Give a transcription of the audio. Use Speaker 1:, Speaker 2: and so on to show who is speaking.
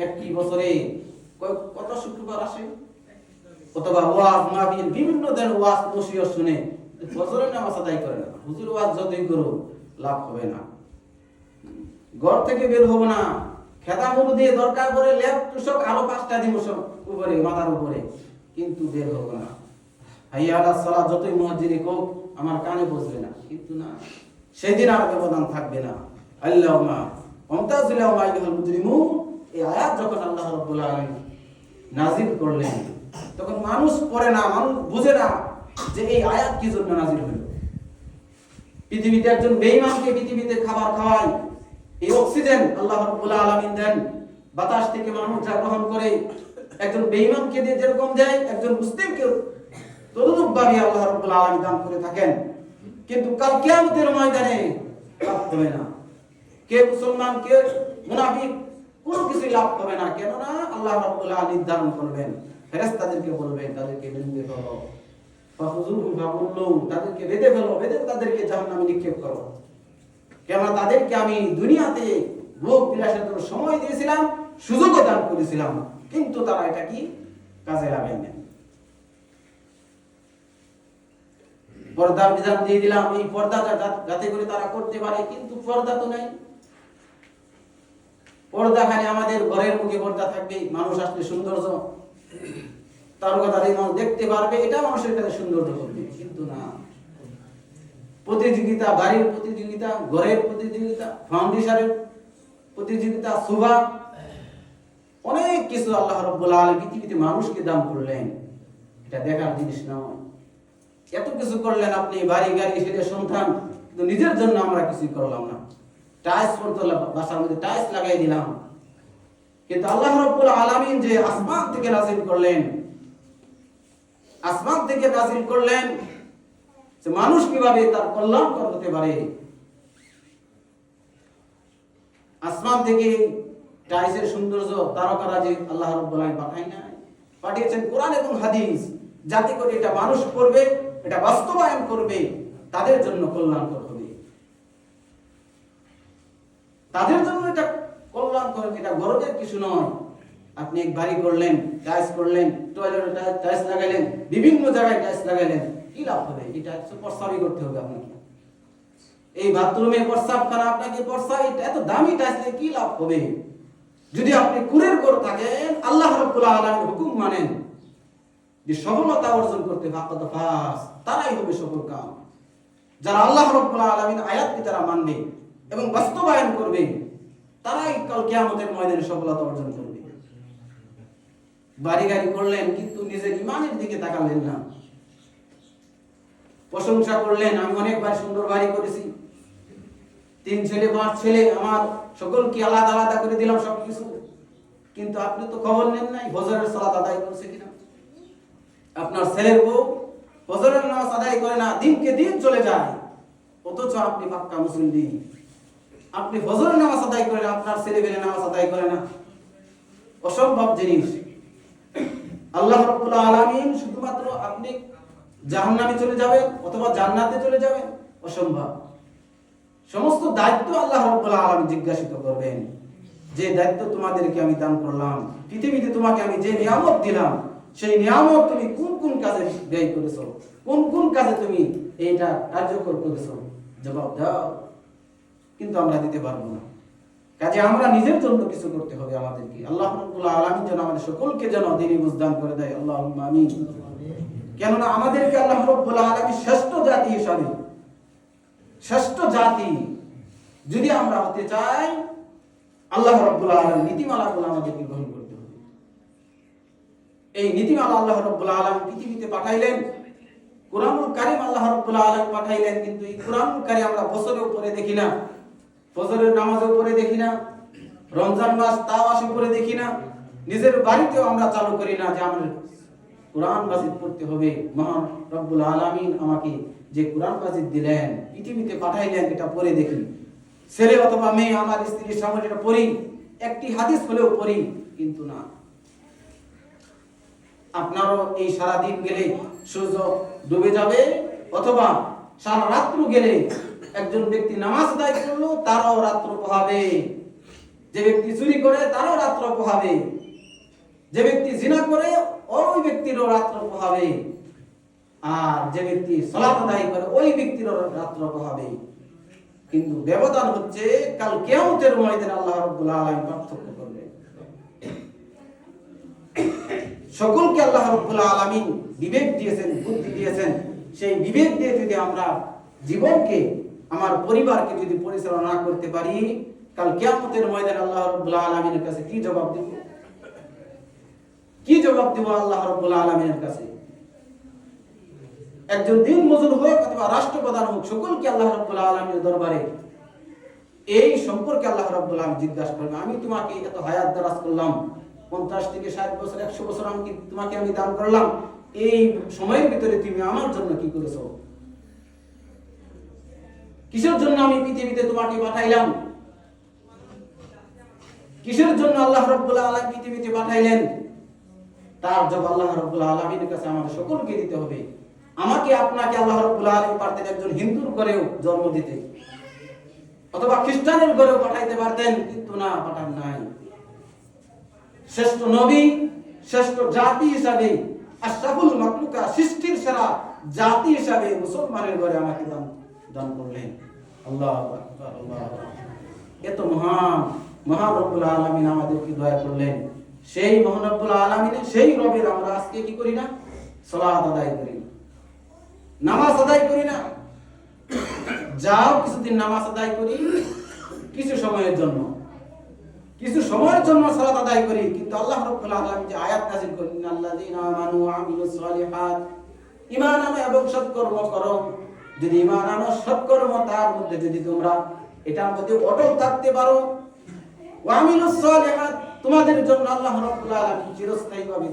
Speaker 1: একটি বছরে কত শুক্রবার আসে, অথবা ওয়াজ মাহফিল বিভিন্ন ধরনের ওয়াজ নসিহত শুনে ফজরের নামাজ আদায় করে না। হুজুর ওয়াজ যতই করো লাভ হবে না, ঘর থেকে বের হবো না, খেতা মুড়ু দিয়ে দরকার পড়ে লেপ তুষক আরো 5টা দিব উপরে মাথার উপরে, কিন্তু বের হবো না। হাইয়া আলাস সালাত যতই মুয়াজ্জিন হোক আমার কানে বসবে না, কিন্তু না, সেদিন আর ব্যবধান থাকবে না। আল্লাহুম্মা আমতাজিলা ওয়া আইয়ুহাল মুজরিমুন, এই আয়াত যখন আল্লাহ রাব্বুল আলামিন নাযিল করলেন তখন মানুষ পড়ে না, মানুষ বুঝে না যে এই আয়াত কি জন্য নাযিল হলো। পৃথিবীতে একজন বেঈমানকে পৃথিবীতে খাবার খাওয়ায়, এই অক্সিজেন আল্লাহ রাব্বুল আলামিন দেন, বাতাস থেকে মানুষ যা গ্রহণ করে একজন বেঈমানকে দিয়ে যেরকম দেয় একজন মুসলিমকে তদুরূপভাবে আল্লাহ রাব্বুল আলামিন দান করে থাকেন। কিন্তু কাল কিয়ামতের ময়দানে লাভ হবে না, কে মুসলমান কে মুনাফিক কোনো কিছু লাভ হবে না। কেননা আল্লাহ রাব্বুল আলামিন নির্ধারণ করবেন, ফেরেশতাদেরকে বলবেন তাদেরকে বেঁধে ফেলো, ফাখুযুহু ফাগুল্লু, তাদেরকে বেঁধে ফেলো, বেঁধে তাদেরকে জাহান্নামে নিক্ষেপ করো। কেননা তাদেরকে আমি দুনিয়াতে ভোগ বিলাসের জন্য সময় দিয়েছিলাম, সুযোগও দান করেছিলাম, কিন্তু তারা এটা কি কাজে লাগায় না। পর্দার বিধান দিয়ে দিলাম, এই পর্দাটা যাতে করে তারা করতে পারে, কিন্তু পর্দা তো নাই। পর্দা খালি আমাদের ঘরের মুখে পর্দা থাকবে, মানুষ আসলে সৌন্দর্য তারকাদারি মানুষ দেখতে পারবে, এটা মানুষের কাছে সৌন্দর্য করবে, কিন্তু না, প্রতিযোগিতা, বাড়ির প্রতিযোগিতা, ঘরের প্রতিযোগিতা, ফাউন্ডেশনের প্রতিযোগিতা, শোভা, অনেক কিছু আল্লাহ রাব্বুল আলামিন পৃথিবীতে মানুষকে দান করলেন, এটা দেখার জিনিস নয়। এত কিছু করলেন আপনি, বাড়ি গাড়ি ছেলে সন্তান, কিন্তু নিজের জন্য আমরা কিছু করলাম না। টাইলস পড়তে বাসার মধ্যে টাইলস লাগাই দিলাম, কিন্তু আল্লাহ রাব্বুল আলামিন যে আসমান থেকে নাযিল করলেন, আসমান থেকে নাযিল করলেন যে মানুষ কিভাবে তার কল্যাণ করতে পারে। আসমান থেকে টাইলসের সৌন্দর্য তারকারাজি আল্লাহ রাব্বুল আলামিন পাঠিয়েছেন কোরআন এবং হাদিস, যাতে করে এটা মানুষ করবে, এটা বাস্তবায়ন করবে, তাদের জন্য কল্যাণকর হবে, তাদের জন্য এটা কল্যাণকর, এটা গর্বের কিছু নয়। আপনি এক বাড়ি করলেন, টাইলস করলেন, টয়লেটে টাইলস লাগাইলেন, বিভিন্ন জায়গায় টাইলস লাগাইলেন, কি লাভ হবে? এটা প্রস্রাবই করতে হবে আপনাকে, এই বাথরুমে প্রস্রাবখানা আপনাকে প্রস্রাব, এত দামি টাইলস কি লাভ হবে? যদি আপনি কুরের ঘর থাকেন, আল্লাহ রাব্বুল আলামিনের হুকুম মানেন, যে সফলতা অর্জন করতে ফাকাদ ফাস, তারাই হবে সফল কাম। যারা আল্লাহ রাব্বুল আলামিন আয়াতকে যারা মানবে এবং বাস্তবায়ন করবে, তারাই কাল কিয়ামতের ময়দানে সফলতা অর্জন করবে। বাড়ি গাড়ি করলেন, কিন্তু নিজের ঈমানের দিকে তাকালেন না। প্রশংসা করলেন, আমি অনেক সুন্দর বাড়ি করেছি, 3 ছেলে 5 ছেলে, আমার সকলকে আলাদা আলাদা করে দিলাম সবকিছু, কিন্তু আপনি তো খবর নেন নাই ফজরের সালাত আদায় করছে কিনা। আপনার ছেলের বউ ফজরের নামাজ আদায় করে না, দিনকে দিন চলে যায়, অথচ আপনি পাক্কা মুসলিম। আপনি ফজরের নামাজ আদায় করেন, আপনার ছেলে পেলে নামাজ আদায় করে না, অসম্ভব জিনিস। আল্লাহ রাব্বুল আলামিন শুধুমাত্র আপনি জাহান্নামে চলে যাবেন অথবা জান্নাতে চলে যাবেন, অসম্ভব। সমস্ত দায়িত্ব আল্লাহ রাব্বুল আলামিন জিজ্ঞাসিত করবেন, যে দায়িত্ব তোমাদেরকে আমি দান করলাম, পৃথিবীতে তোমাকে আমি যে নিয়ামত দিলাম, সেই নিয়ামত তুমি কোন কোন কাজে ব্যয় করেছো, কোন কোন কাজে তুমি এইটা কার্যকর করেছো, জবাব দাও। কিন্তু আমরা দিতে পারবো না। কাজে আমরা নিজের জন্য কিছু করতে হবে আমাদেরকে। আল্লাহ রাব্বুল আলামিন যেন আমাদের সকলকে যেন দ্বীনি বুঝ দান করে দেয়, আল্লাহুম্মা আমিন। কেননা আমাদেরকে আল্লাহ রাব্বুল আলামিন শ্রেষ্ঠ জাতি হিসাবে, শ্রেষ্ঠ জাতি যদি আমরা হতে চাই, আল্লাহ রাব্বুল আলামিন নীতিমালাগুলো আমাদেরকে গ্রহণ করতে হবে। এই নীতিমালা আল্লাহ রাব্বুল আলামিন পৃথিবীতে পাঠাইলেন, কুরআনুল কারীম আল্লাহ রাব্বুল আলামিন পাঠাইলেন, কিন্তু এই কুরআনুল কারীম আমরা বছরের উপরে দেখি না, ফজরের নামাজের উপরে দেখি না, রমজান মাস তাওয়াশ উপরে দেখি না, নিজের বাড়িতেও আমরা চালু করি না যে আমাদের কুরআন মাজিদ পড়তে হবে। মহান রব্বুল আলামিন আমাকে যে কুরআন মাজিদ দিলেন, পৃথিবীতে পাঠাইলেন, এটা পড়ে দেখি। ছেলে অথবা মেয়ে, আমার স্ত্রীর সামনে এটা পড়ি, একটি হাদিস হলেও পড়ি, কিন্তু না। আপনারও এই সারা দিন গেলে সূর্য ডুবে যাবে, অথবা সারা রাত্র গেলে একজন ব্যক্তি নামাজ আদায় করলো, তারও রাত্র পোহাবে, যে ব্যক্তি চুরি করে তারও রাত্র পোহাবে, যে ব্যক্তি জিনা করে ওই ব্যক্তিরও রাত্র পোহাবে, আর যে ব্যক্তি সালাত আদায় করে ওই ব্যক্তিরও রাত্র পোহাবে। কিন্তু ব্যবধান হচ্ছে কাল কিয়ামতের ময়দানে আল্লাহ রাব্বুল আলামিন পার্থক্য করবে। সকলকে আল্লাহ রাব্বুল আলামিন বিবেক দিয়েছেন, বুদ্ধি দিয়েছেন। সেই বিবেক দিয়ে যদি আমরা জীবনকে, আমার পরিবারকে যদি পরিচালনা না করতে পারি, কাল কিয়ামতের ময়দানে আল্লাহ রাব্বুল আলামিনের কাছে কি জবাব দেব? কি জবাব দেব আল্লাহ রাব্বুল আলামিনের কাছে? একজন দিন মজুর হোক অথবা রাষ্ট্রপ্রধান হোক, সকলকে আল্লাহ রাব্বুল আলামিনের দরবারে এই সম্পর্কে আল্লাহ রাব্বুল আলামিন জিজ্ঞাসা করবে, আমি তোমাকে এত হায়াত দারাজ করলাম, 50 থেকে 60 বছর 100 বছর তোমাকে আমি দান করলাম, এই সময়ের ভিতরে তুমি আমার জন্য কি করেছো? কিসের জন্য আমি পৃথিবীতে তোমাকে পাঠাইলাম? কিসের জন্য আল্লাহ রাব্বুল আলামিন পৃথিবীতে পাঠাইলেন? তার জবাব আল্লাহ রাব্বুল আলামিনের কাছে আমাদের সকলকে দিতে হবে। আমাকে আপনাকে আল্লাহ রাব্বুল আলামিন পারতেন একজন হিন্দুর ঘরেও জন্ম দিতে, অথবা খ্রিস্টানের ঘরেও পাঠাইতে পারতেন, কিন্তু না, পাঠান নাই। শ্রেষ্ঠ নবী, শ্রেষ্ঠ জাতি হিসাবে, আশরাফুল মাখলুকা, সৃষ্টির সেরা জাতি হিসাবে মুসলমানের ঘরে আমাকে দান করলেন। আল্লাহু আকবার, আল্লাহু আকবার। এত মহান রব্বুল আলামিন আমাদেরকে দয়া করলেন। সেই মহান রব্বুল আলামিনের, সেই রবের আমরা আজকে কি করি না? সালাত আদায় করি না, নামাজ আদায় করি না। যাও কিছুদিন নামাজ আদায় করি, কিছু সময়ের জন্য সালাত আদায় করি, কিন্তু আল্লাহ রাব্বুল আলামিন যে আয়াত নাযিল করেন, আল্লাযীনা আমানু ওয়া আমিলুস সালিহাত, ঈমান আনো এবং সৎকর্ম করো। যদি ঈমান আনো, সৎকর্ম, তার মধ্যে যদি তোমরা এটার মধ্যে অটল থাকতে পারো, ওয়া আমিলুস সালিহাত, তোমাদের জন্য আল্লাহ রাব্বুল আলামিন চিরস্থায়ীভাবে